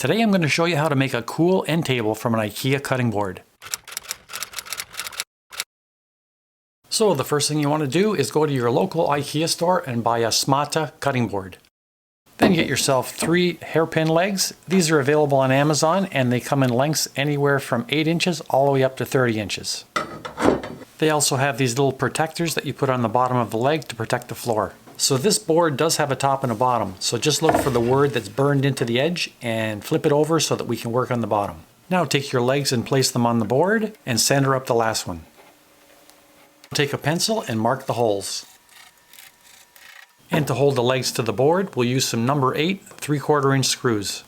Today I'm going to show you how to make a cool end table from an IKEA cutting board. So the first thing you want to do is go to your local IKEA store and buy a Smaata cutting board. Then get yourself 3 hairpin legs. These are available on Amazon and they come in lengths anywhere from 8 inches all the way up to 30 inches. They also have these little protectors that you put on the bottom of the leg to protect the floor. So this board does have a top and a bottom, so just look for the word that's burned into the edge and flip it over so that we can work on the bottom. Now take your legs and place them on the board and center up the last one. Take a pencil and mark the holes. And to hold the legs to the board, we'll use some number 8 3/4 inch screws.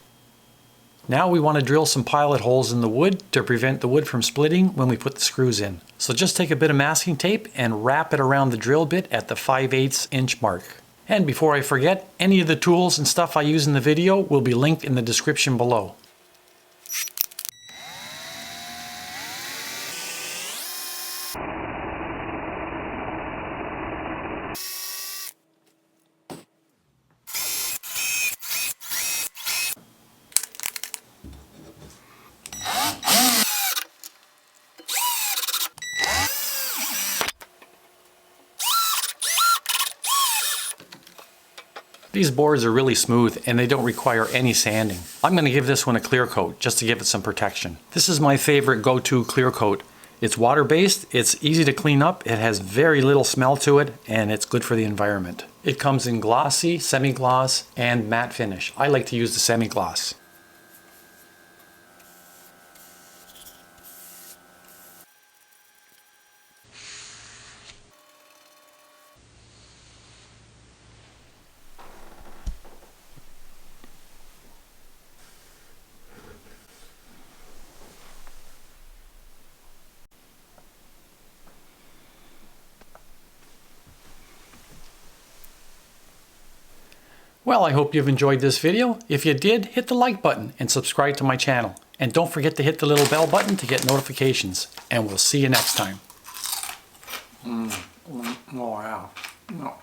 Now we want to drill some pilot holes in the wood to prevent the wood from splitting when we put the screws in. So just take a bit of masking tape and wrap it around the drill bit at the 5/8 inch mark. And before I forget, any of the tools and stuff I use in the video will be linked in the description below. These boards are really smooth and they don't require any sanding. I'm going to give this one a clear coat just to give it some protection. This is my favorite go-to clear coat. It's water-based, it's easy to clean up, it has very little smell to it, and it's good for the environment. It comes in glossy, semi-gloss, and matte finish. I like to use the semi-gloss. Well, I hope you've enjoyed this video. If you did, hit the like button and subscribe to my channel. And don't forget to hit the little bell button to get notifications. And we'll see you next time. Oh, wow. No.